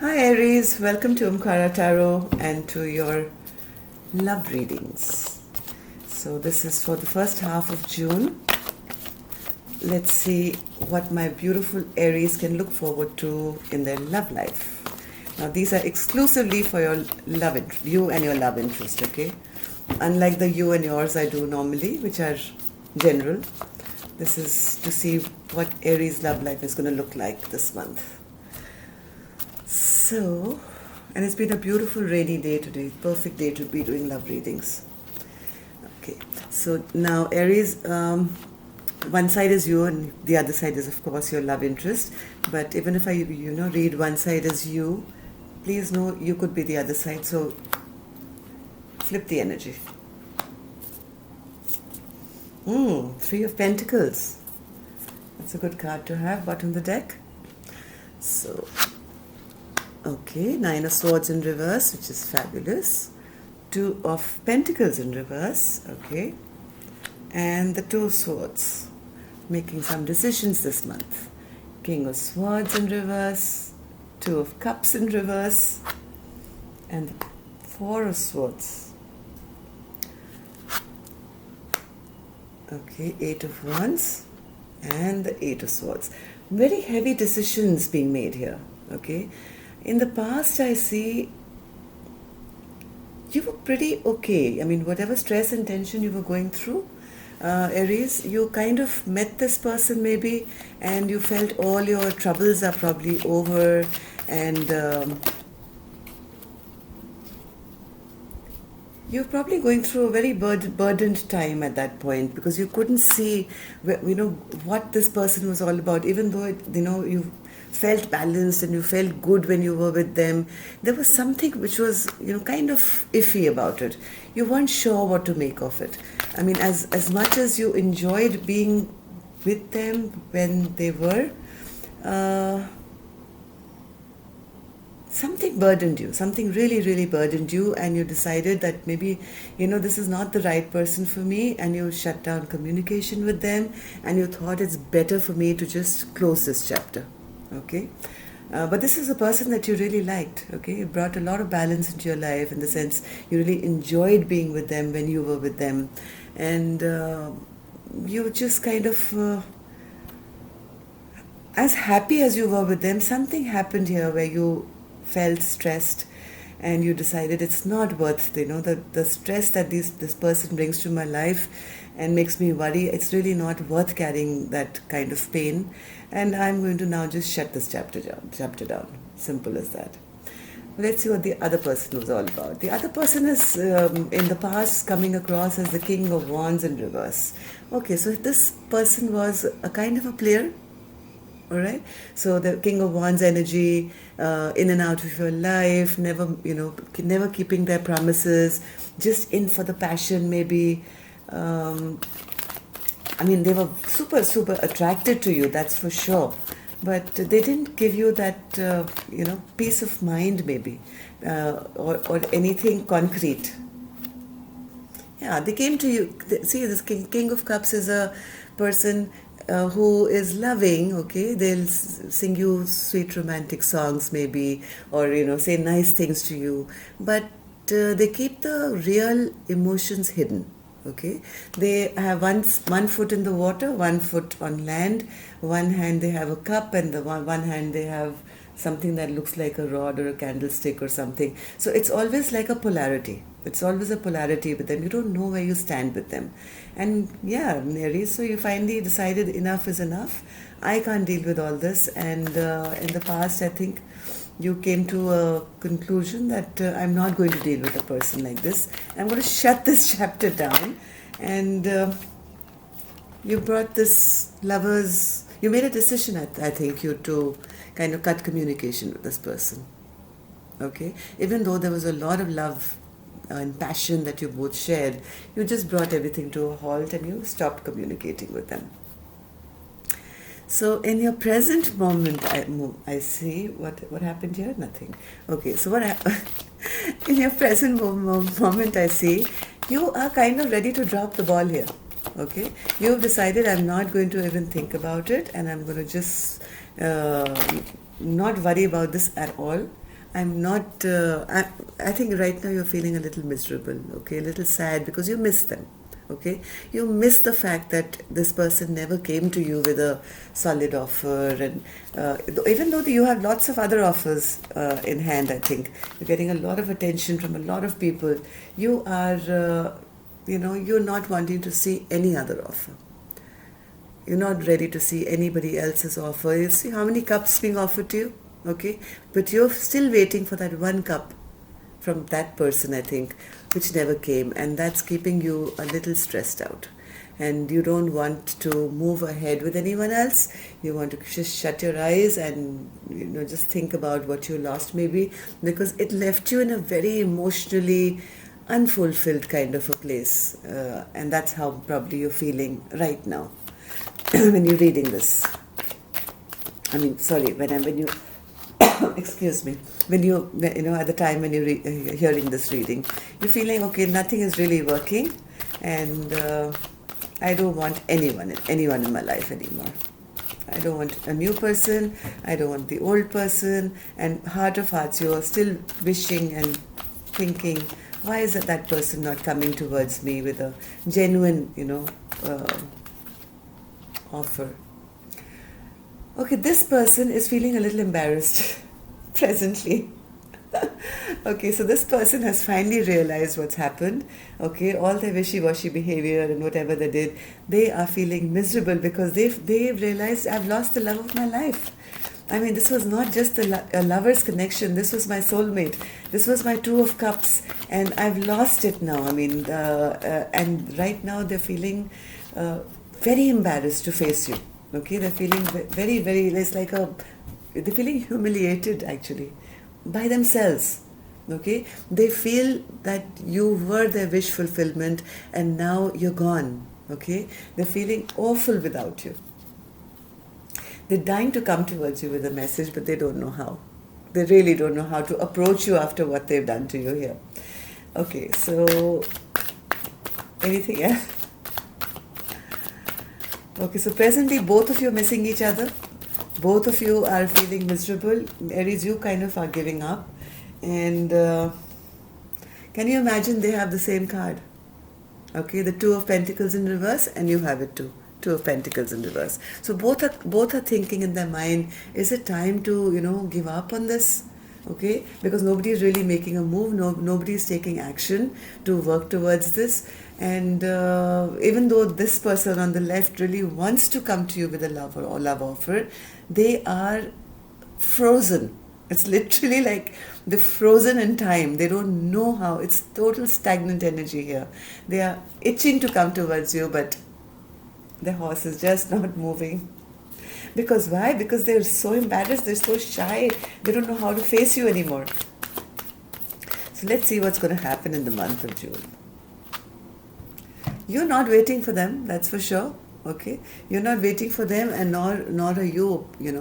Hi Aries, welcome to Omkara Tarot and to your love readings. So this is for the first half of June. Let's see what my beautiful Aries can look forward to in their love life. Now these are exclusively for your you and your love interest, okay? Unlike the you and yours I do normally, which are general. This is to see what Aries love life is going to look like this month. So, and it's been a beautiful rainy day today, perfect day to be doing love readings. Okay, so now Aries, one side is you and the other side is of course your love interest. But even if I, read one side as you, please know you could be the other side. So flip the energy. Three of Pentacles. That's a good card to have, bottom of the deck. So, okay, Nine of Swords in reverse, which is fabulous. Two of Pentacles in reverse, okay. And the Two of Swords, making some decisions this month. King of Swords in reverse, Two of Cups in reverse, and the Four of Swords. Okay, Eight of Wands and the Eight of Swords. Very heavy decisions being made here, okay. In the past, I see you were pretty okay. I mean, whatever stress and tension you were going through, Aries, you kind of met this person maybe and you felt all your troubles are probably over, and you're probably going through a very burdened time at that point because you couldn't see, what this person was all about. Even though you felt balanced and you felt good when you were with them, there was something which was kind of iffy about it. You weren't sure what to make of it. I mean, as much as you enjoyed being with them when they were. Something burdened you, something really, really burdened you, and you decided that maybe, this is not the right person for me, and you shut down communication with them, and you thought it's better for me to just close this chapter, okay? But this is a person that you really liked, okay? It brought a lot of balance into your life in the sense you really enjoyed being with them when you were with them, and you just kind of... as happy as you were with them, something happened here where you felt stressed and you decided it's not worth the stress that this person brings to my life and makes me worry. It's really not worth carrying that kind of pain, and I'm going to now just shut this chapter down. Simple as that. Let's see what the other person was all about. The other person is in the past coming across as the King of Wands in reverse. Okay, so this person was a kind of a player. All right, so the King of Wands energy, in and out of your life, never keeping their promises, just in for the passion maybe. I mean, they were super, super attracted to you, that's for sure. But they didn't give you that, peace of mind maybe, or anything concrete. Yeah, they came to you. See, this King of Cups is a person who is loving, okay? They'll sing you sweet romantic songs maybe, or, say nice things to you. But they keep the real emotions hidden, okay? They have one foot in the water, one foot on land. One hand they have a cup, and the one hand they have something that looks like a rod or a candlestick or something. So it's always like a polarity. It's always a polarity with them. You don't know where you stand with them. And yeah, Aries, so you finally decided enough is enough. I can't deal with all this. And in the past, I think you came to a conclusion that I'm not going to deal with a person like this. I'm going to shut this chapter down. And you brought this lovers... You made a decision, I think, to kind of cut communication with this person. Okay? Even though there was a lot of love and passion that you both shared, you just brought everything to a halt and you stopped communicating with them. So in your present moment, I see what happened here. Nothing. Okay. So in your present moment, I see you are kind of ready to drop the ball here. Okay, you've decided I'm not going to even think about it, and I'm going to just not worry about this at all. I'm not, I think right now you're feeling a little miserable, okay, a little sad because you miss them, okay? You miss the fact that this person never came to you with a solid offer, and even though you have lots of other offers in hand, I think you're getting a lot of attention from a lot of people. You are, you're not wanting to see any other offer. You're not ready to see anybody else's offer. You see how many cups being offered to you, okay? But you're still waiting for that one cup from that person, I think, which never came, and that's keeping you a little stressed out. And you don't want to move ahead with anyone else. You want to just shut your eyes and just think about what you lost, maybe, because it left you in a very emotionally unfulfilled kind of a place, and that's how probably you're feeling right now when you're reading this. I mean, sorry, when you excuse me, when you at the time when you're hearing this reading, you're feeling, okay, nothing is really working, and I don't want anyone in my life anymore. I don't want a new person, I don't want the old person, and heart of hearts, you're still wishing and thinking, why is that person not coming towards me with a genuine, offer? Okay, this person is feeling a little embarrassed presently. Okay, so this person has finally realized what's happened. Okay, all their wishy-washy behavior and whatever they did, they are feeling miserable because they've realized, I've lost the love of my life. I mean, this was not just a lover's connection. This was my soulmate. This was my Two of Cups, and I've lost it now. I mean, and right now they're feeling very embarrassed to face you. Okay, they're feeling very, very, they're feeling humiliated actually by themselves. Okay, they feel that you were their wish fulfillment and now you're gone. Okay, they're feeling awful without you. They're dying to come towards you with a message, but they don't know how. They really don't know how to approach you after what they've done to you here. Okay, so anything else? Okay, so presently both of you are missing each other. Both of you are feeling miserable. Aries, you kind of are giving up. And can you imagine they have the same card? Okay, the Two of Pentacles in reverse, and you have it too. Two of Pentacles in reverse. So both are thinking in their mind, is it time to give up on this? Okay, because nobody is really making a move. Nobody is taking action to work towards this. And even though this person on the left really wants to come to you with a love or love offer, they are frozen. It's literally like they're frozen in time. They don't know how. It's total stagnant energy here. They are itching to come towards you, but the horse is just not moving. Because why? Because they're so embarrassed, they're so shy, they don't know how to face you anymore. So let's see what's going to happen in the month of June. You're not waiting for them, that's for sure. Okay, you're not waiting for them, and nor are you. You're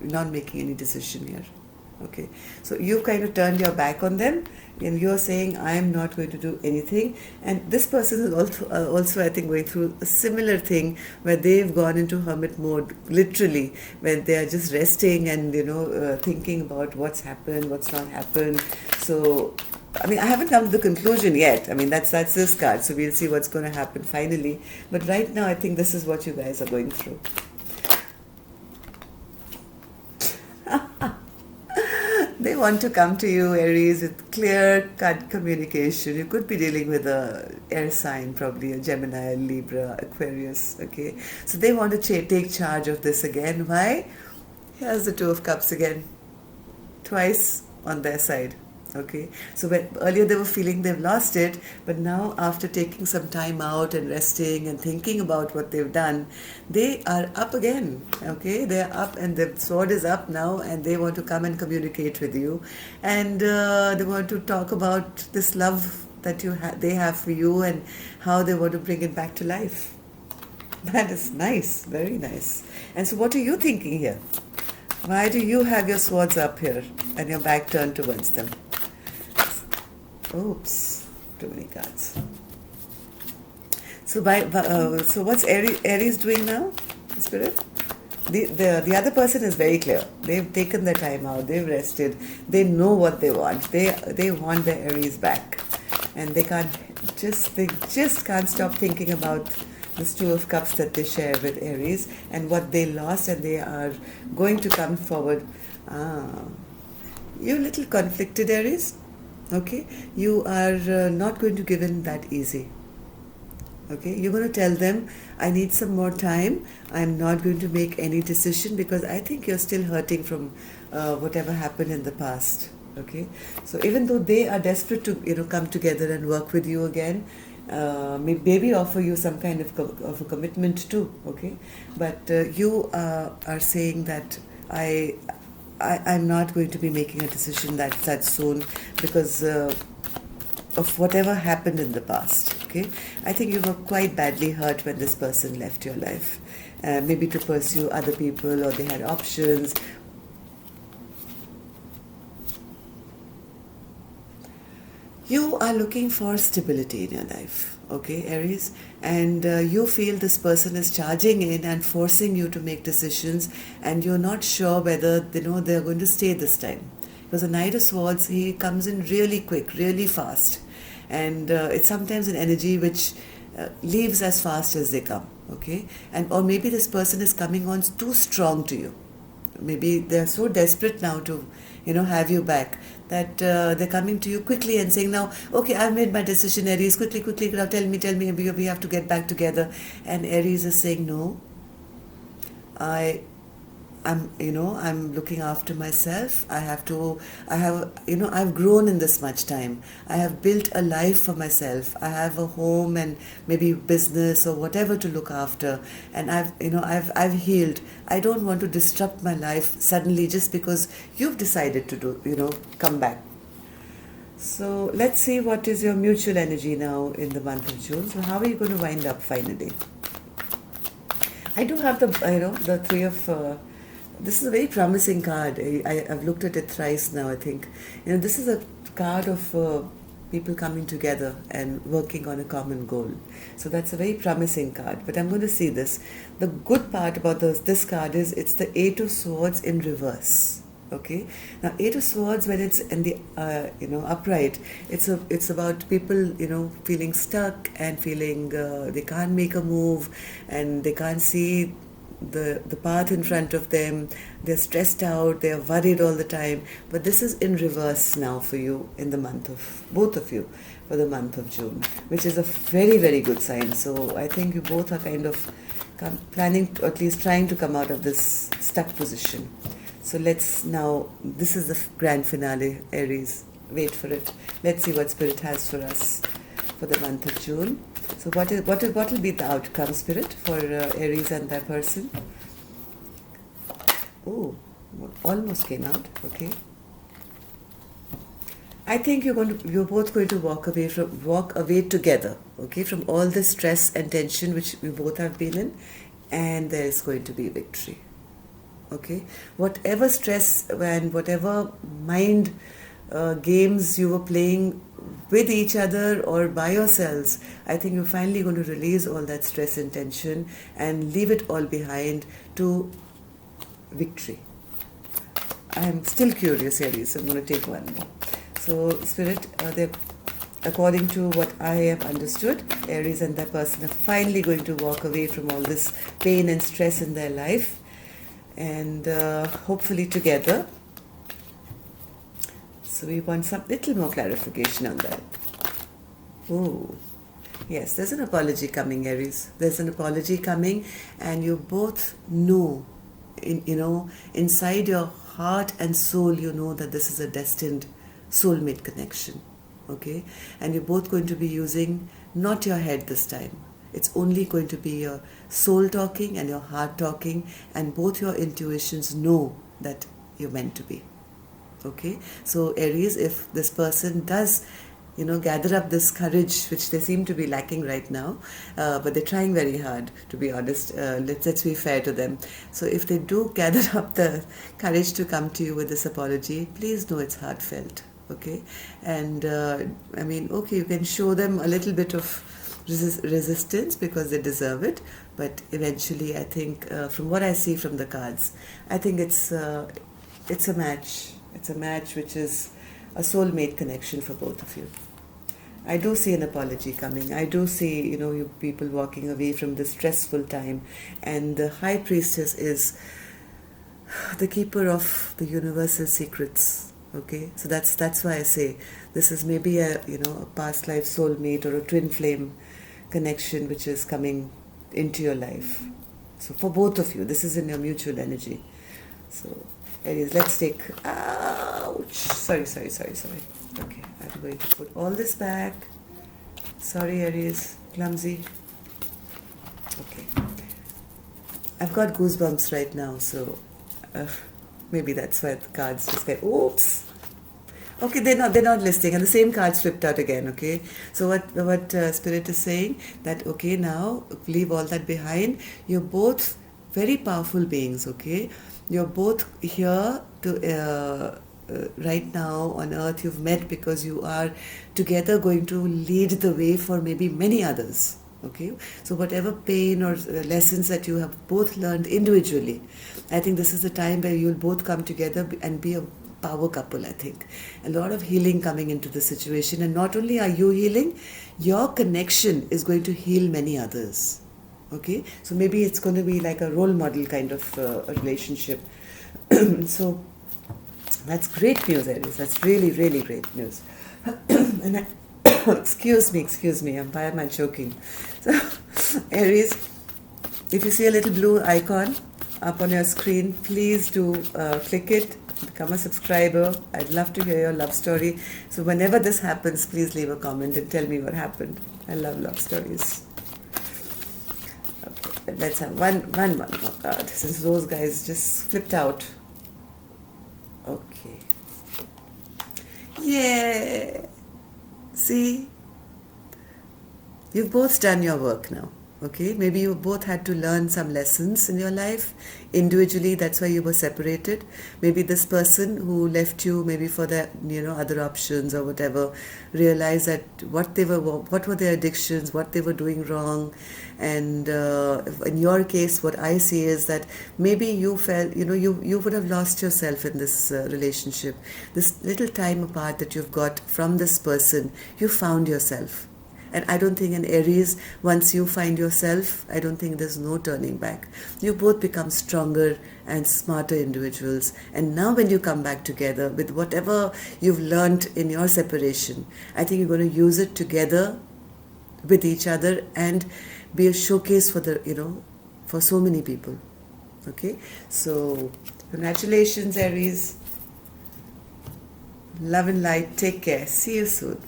not making any decision here. Okay, so you've kind of turned your back on them, and you're saying, I'm not going to do anything. And this person is also I think, going through a similar thing where they've gone into hermit mode, literally, where they are just resting and thinking about what's happened, what's not happened. So I mean, I haven't come to the conclusion yet. I mean, that's this card, so we'll see what's going to happen finally. But right now, I think this is what you guys are going through. They want to come to you, Aries, with clear-cut communication. You could be dealing with a air sign, probably a Gemini, Libra, Aquarius, okay? So they want to take charge of this again. Why? Here's the Two of Cups again. Twice on their side. Okay, so earlier they were feeling they've lost it, but now after taking some time out and resting and thinking about what they've done, they are up again. Okay, they're up and the sword is up now, and they want to come and communicate with you, and they want to talk about this love that they have for you and how they want to bring it back to life. That is nice, very nice. And so what are you thinking here? Why do you have your swords up here and your back turned towards them? Oops, too many cards. So so what's Aries doing now, Spirit? The other person is very clear. They've taken their time out. They've rested. They know what they want. They want their Aries back, and they just can't stop thinking about this Two of Cups that they share with Aries and what they lost, and they are going to come forward. Ah, you little conflicted Aries. Okay, you are not going to give in that easy. Okay, you're going to tell them, I need some more time. I'm not going to make any decision because I think you're still hurting from whatever happened in the past. Okay, so even though they are desperate to come together and work with you again, maybe offer you some kind of a commitment too. Okay, but you are saying that I'm not going to be making a decision that soon because of whatever happened in the past. Okay, I think you were quite badly hurt when this person left your life, maybe to pursue other people, or they had options. You are looking for stability in your life, okay, Aries, and you feel this person is charging in and forcing you to make decisions, and you're not sure whether they're going to stay this time. Because the Knight of Swords, he comes in really quick, really fast, and it's sometimes an energy which leaves as fast as they come, okay, and or maybe this person is coming on too strong to you. Maybe they're so desperate now to have you back that they're coming to you quickly and saying, now, okay, I've made my decision, Aries, quickly, now tell me, we have to get back together. And Aries is saying, no, I'm looking after myself. I've grown in this much time. I have built a life for myself. I have a home and maybe business or whatever to look after. And I've healed. I don't want to disrupt my life suddenly just because you've decided to come back. So let's see what is your mutual energy now in the month of June. So how are you going to wind up finally? I do have the Three of... this is a very promising card. I've looked at it thrice now, I think. This is a card of people coming together and working on a common goal. So that's a very promising card. But I'm going to see this. The good part about this card is it's the Eight of Swords in reverse. Okay. Now, Eight of Swords, when it's in the upright, it's about people feeling stuck and feeling they can't make a move and they can't see the path in front of them. They're stressed out, they're worried all the time. But this is in reverse now for you in the month of, both of you, for the month of June, which is a very, very good sign. So I think you both are kind of planning, or at least trying to come out of this stuck position. So this is the grand finale, Aries. Wait for it. Let's see what Spirit has for us for the month of June. So what will be the outcome, Spirit, for Aries and their person? Oh, almost came out. Okay. I think you're both going to walk away together. Okay, from all the stress and tension which we both have been in, and there is going to be victory. Okay, whatever stress and whatever mind games you were playing with each other or by yourselves, I think you're finally going to release all that stress and tension and leave it all behind to victory. I'm still curious, Aries, so I'm going to take one more. So, Spirit, according to what I have understood, Aries and their person are finally going to walk away from all this pain and stress in their life, and hopefully together. So we want some little more clarification on that. Oh, yes, there's an apology coming, Aries. There's an apology coming, and you both know, inside your heart and soul, you know that this is a destined soulmate connection. Okay, and you're both going to be using not your head this time. It's only going to be your soul talking and your heart talking, and both your intuitions know that you're meant to be. Okay, so Aries, if this person does, gather up this courage, which they seem to be lacking right now, but they're trying very hard, to be honest. Let's be fair to them. So if they do gather up the courage to come to you with this apology, please know it's heartfelt. Okay, and you can show them a little bit of resistance because they deserve it, but eventually I think from what I see from the cards, I think it's a match. It's a match which is a soulmate connection for both of you. I do see an apology coming. I do see, you people walking away from this stressful time, and the High Priestess is the keeper of the universal secrets. Okay, so that's why I say this is maybe a past life soulmate or a twin flame connection which is coming into your life. So for both of you, this is in your mutual energy. So Aries, let's take. Ouch! Sorry. Okay, I'm going to put all this back. Sorry, Aries, clumsy. Okay, I've got goosebumps right now, so maybe that's why the cards just get. Oops. Okay, they're not listening, and the same cards flipped out again. Okay, so what Spirit is saying that okay, now leave all that behind. You're both very powerful beings. Okay, you're both here to. Right now on earth you've met because you are together going to lead the way for maybe many others. Okay, so whatever pain or lessons that you have both learned individually, I think this is the time where you'll both come together and be a power couple. I think a lot of healing coming into the situation, and not only are you healing, your connection is going to heal many others. Okay, so maybe it's going to be like a role model kind of a relationship. So that's great news, Aries. That's really, really great news. And excuse me. Why am I choking? So, Aries, if you see a little blue icon up on your screen, please do click it. Become a subscriber. I'd love to hear your love story. So whenever this happens, please leave a comment and tell me what happened. I love love stories. Okay, let's have one more card, since those guys just flipped out. Okay. Yeah. See? You've both done your work now. Okay, maybe you both had to learn some lessons in your life individually. That's why you were separated. Maybe this person who left you, maybe for the other options or whatever, realized that what were their addictions, what they were doing wrong, and in your case, what I see is that maybe you felt you would have lost yourself in this relationship. This little time apart that you've got from this person, you found yourself. And I don't think in Aries, once you find yourself, I don't think there's no turning back. You both become stronger and smarter individuals. And now when you come back together with whatever you've learned in your separation, I think you're going to use it together with each other and be a showcase for for so many people. Okay? So, congratulations, Aries. Love and light. Take care. See you soon.